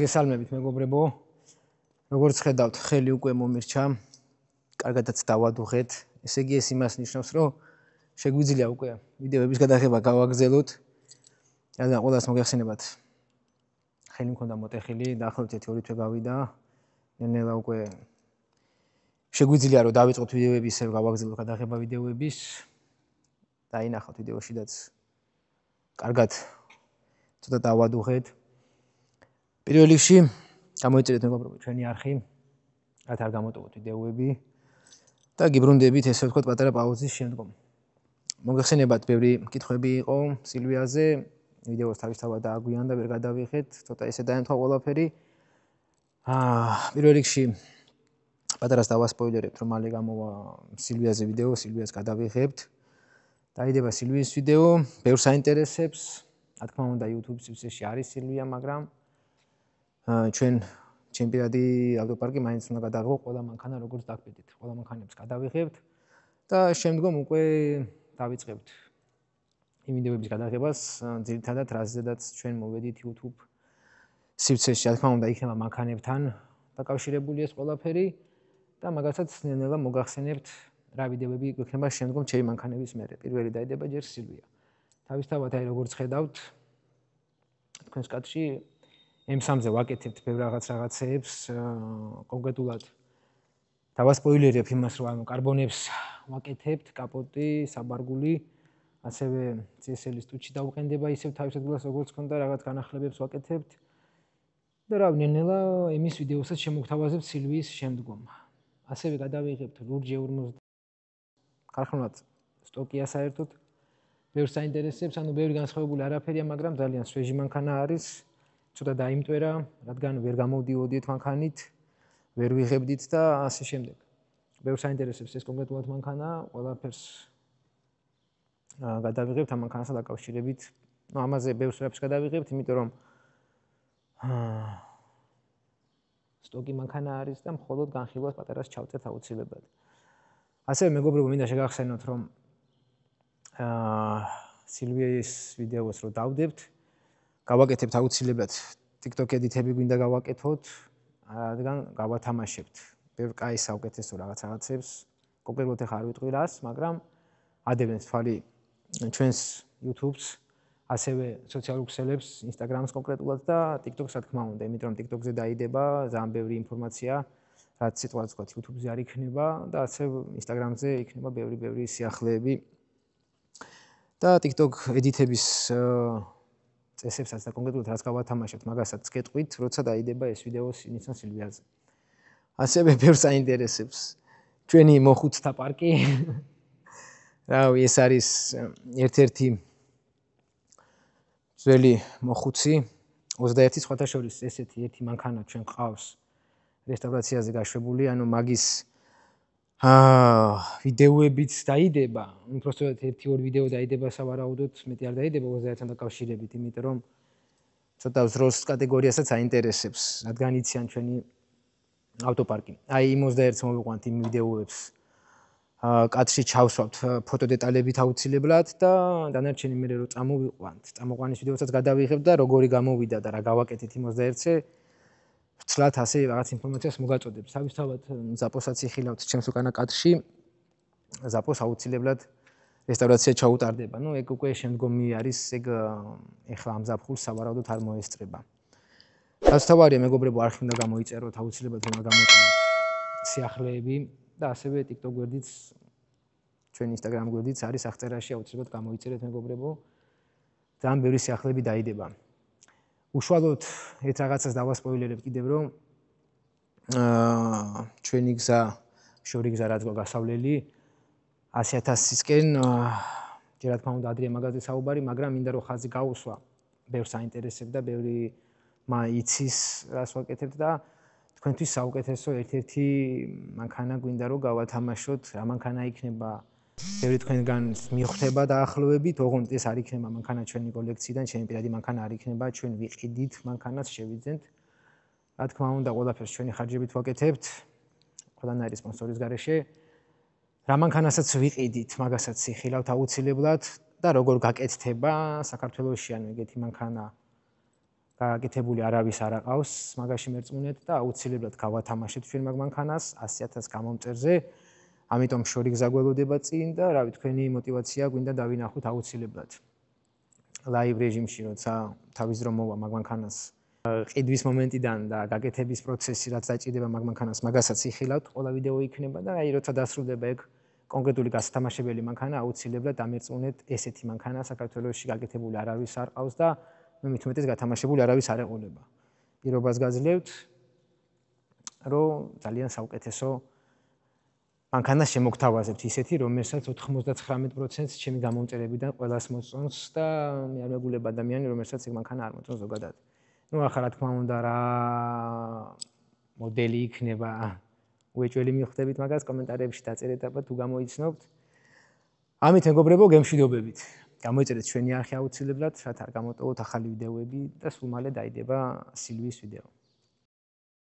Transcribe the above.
მოგესალმებით მეგობრებო. როგორც ხედავთ, ხელი უკვე მომირჩა. კარგადაც დავადუღეთ. ესე იგი ეს იმას ნიშნავს, რომ შეგვიძლია უკვე ვიდეოების გადაღება გავაგრძელოთ. რადგან ყველას მოგეხსენებათ. ხელი მქონდა მოტეხილი, დაახლოებით 1-2 თვე გავიდა. ნელა უკვე შეგვიძლია რომ დავიწყოთ ვიდეოების, გავაგრძელოთ გადაღება ვიდეოების. დაინახოთ ვიდეოშიდაც. კარგად ცოტა დავადუღეთ. პირველ რიგში გამოიწერეთ მეგობრებო ჩვენი არხი, რაც არ გამოტოვოთ ვიდეოები და გიბრუნდებით ესე ვთქვათ პატარა პაუზის შემდგომ. მოგეხსენებათ, ბევრი კითხვები იყო სილვიაზე, ვიდეოს თავისთავად დააგვიანდა, ვერ გადავიხეთ, ცოტა ესე დაემთხვა ყველაფერი. პირველ რიგში პატარას დავასპოილერებთ, რომ მალე გამოვა სილვიაზე ვიდეო, სილვიას გადავიხებთ. დაიდება სილვიის ვიდეო, ბევრს აინტერესებს, რა თქმა უნდა YouTube სივრცეში არის სილვია, მაგრამ ჩვენ ჩემპირადი ავტოპარკი მაინც უნდა გადავიღო ყველა მანქანა როგორც დაგბედით. ყველა მანქანებს გადავიღებთ და შემდგომ უკვე დავიწყებთ იმ ვიდეოების გადაღებას, ძირითადად რაზედაც ჩვენ მოვედით YouTube სივრცეში, რა თქმა უნდა იქნება მანქანებთან დაკავშირებული ეს ყველაფერი და მაგასაც ნელა მოგახსენებთ რა ვიდეოები გვექნება შემდგომ ჩემი მანქანების მერე. პირველი დაიდება ჯერ სილვია. თავისთავად აი როგორც ხედავთ თქვენს კადრში M3-ზე ვაკეთებთ ბევრ რაღაცეებს, კონკრეტულად დავასპოილერებ იმას, რომ კარბონებს ვაკეთებთ, კაპოტი, საბარგული, ასევე CSL-ის ტუჩი დაუყენდება ისევ თავის ადგილას, როგორც ქონდა, რაღაც განახლებებს ვაკეთებთ. და რა ნელა იმის ვიდეოსაც შემოგთავაზებთ სილვიის შემდგომ. ასევე გადავიღებთ ლურჯ 40 ქარხნულად სტოკია საერთოდ. ბევრს აინტერესებს, ანუ ბევრი განსხვავებული არაფერია, მაგრამ ძალიან სვეჟი მანქანა არის. ცოტა დაიმტვერა, რადგან ვერ გამოვდიოდით მანქანით, ვერ ვიღებდით და ასე შემდეგ. ბევრს აინტერესებს ეს კონკრეტულად მანქანა, ყველაფერს გადავიღებთ ამ მანქანასთან დაკავშირებით. ნუ ამაზე ბევრს რაფერს გადავიღებთ, იმიტომ რომ სტოკი მანქანა არის და მხოლოდ განხილვას პატარას ჩავწერთ აუცილებლად. ასევე მეგობრებო, მინდა შეგახსენოთ, რომ სილვიის ვიდეოს რო დავდებთ, გავაკეთებთ აუცილებლად TikTok ედიტები გვინდა გავაკეთოთ, რადგან გავათამაშებთ. ბევრ კაი საუკეთესო რაღაცებს, კონკრეტულად ახლა არ ვიტყვი რას, მაგრამ ადევნებს თვალი ჩვენს YouTube-ს, ასევე სოციალურ ქსელებს, Instagram-ს კონკრეტულად და TikTok-ს რა თქმა უნდა, იმიტომ რომ TikTok-ზე დაიდება ძალიან ბევრი ინფორმაცია, რაც სიტყვაც ვთქვათ YouTube-ზე არ იქნება და ასევე Instagram-ზე იქნება ბევრი სიახლეები. და TikTok ედიტების წესებსაც და კონკრეტულად რაც გავათამაშებთ, მაგასაც გეტყვით, როცა დაიდება ეს ვიდეო სინიცან სილვიაზე. ასევე ბევრს აინტერესებს ჩვენი მოხუცთა პარკი. რავი, ეს არის ერთ-ერთი ძველი მოხუცი, 21 სხვათა შორის ესეთი ერთი მანქანა ჩვენ ყავს რესტავრაციაზე გაშვებული, ანუ მაგის ვიდეოებიც დაიდება, უბრალოდ 1-2 ვიდეო დაიდება სავარაუდოდ, მეტი არ დაიდება 21-თან დაკავშირებით, იმიტომ რომ ცოტა ზროს კატეგორიასაც აინტერესებს, რადგან იციან ჩვენი ავტოპარკი. აი იმ 21-ს მოვიყვანთ იმ ვიდეოებს. კადრში ჩავსვავთ ფოტო დეტალებით აუცილებლად და დანარჩენი მე რო წამოვიყვანთ, წამოყვანის ვიდეოსაც გადავიღებთ და როგორი გამოვიდა და რა გავაკეთეთ იმ 21-ზე. ვცლად ასე რაღაც ინფორმაციას მოგაწოდებს. თავისთავად ზაპოსაც იხილავთ ჩემს უკანა კადრში. ზაპოს აუცილებლად რესტავრაცია ჩაუტარდება. ნუ ეგ უკვე შემდგომი არის, ეგ ეხლა ამ ზაფხულს სავარაუდოდ არ მოესწრება. თავისთავადია მეგობრებო, არხი უნდა გამოიწეროთ, აუცილებლად უნდა გამოტანოთ სიახლეები და ასევე TikTok გვერდიც, ჩვენ Instagram გვერდიც არის აღწერაში, აუცილებლად გამოიწერეთ მეგობრებო. ძალიან ბევრი სიახლეები დაიდება. უშუალოდ ერთ რაღაცას დავასპოილერებ კიდევ რომ ჩვენი გზა, შორი გზა რაც გასავლელი 100,000-ისკენ ჯერ რა თქმა უნდა ადრე მაგაზე საუბარი, მაგრამ მინდა რომ ხაზი გაუსვა, ბევრს აინტერესებს და ბევრი იცის რას ვაკეთებთ და თქვენთვის საუკეთესო ერთ-ერთი მანქანა გვინდა რომ გავათამაშოთ, რა მანქანა იქნება ბევრი თქვენგან მიხვდება დაახლოებით, ოღონდ ეს არ იქნება მანქანა ჩვენი კოლექციიდან, ჩემი პირადი მანქანა არ იქნება, ჩვენ ვიყიდით მანქანას, შევიძენთ. რა თქმა უნდა, ყველაფერს ჩვენი ხარჯებით ვაკეთებთ. ყველანაირი სპონსორის გარეშე. რა მანქანასაც ვიყიდით, მაგასაც იხილავთ აუცილებლად და როგორ გაკეთდება საქართველოში, ანუ ეგეთი მანქანა გაკეთებული არავის არ აყავს მაგაში მერწმუნეთ და აუცილებლად გავათამაშებთ ჩვენ მაგ მანქანას 100.000 გამომწერზე. ამიტომ შორი გზა გველოდება წინ და რავი თქვენი мотиваცია გვინდა დავინახოთ აუცილებლად. ლაივ რეჟიმში როცა თავის დრო მოვა მაგ მანქანას ყიდვის მომენტიდან და გაკეთების პროცესი რაც დაჭირდება მაგ მანქანას მაგასაც იხილავთ, ყველა ვიდეო იქნება და აი როცა დასრულდება ეგ კონკრეტული გასათამაშებელი მანქანა აუცილებლად დამერწმუნეთ ესეთი მანქანა საქართველოში გაკეთებული არავის არ ყავს და მით უმეტეს გათამაშებული არავის არ ეყოლება. პირობას გაძლევთ, რომ ძალიან საუკეთესო მანქანას შემოგთავაზებთ ისეთი, რომელსაც 99% ჩემი გამომწერებიდან ყველას მოწონს და მე არ მეგულებ ადამიანი, რომელსაც ეგ მანქანა არ მოწონს ზოგადად. ნუ ახლა რა თქმა უნდა რა მოდელი იქნება, უეჭველი მიხვდებით მაგას კომენტარებში დაწერეთ აბა თუ გამოიცნობთ. ამით მეგობრებო გემშვიდობებით. გამოიწერეთ ჩვენი არხი აუცილებლად, რათა არ გამოტოვოთ ახალი ვიდეოები და სულ მალე დაიდება სილვის ვიდეო.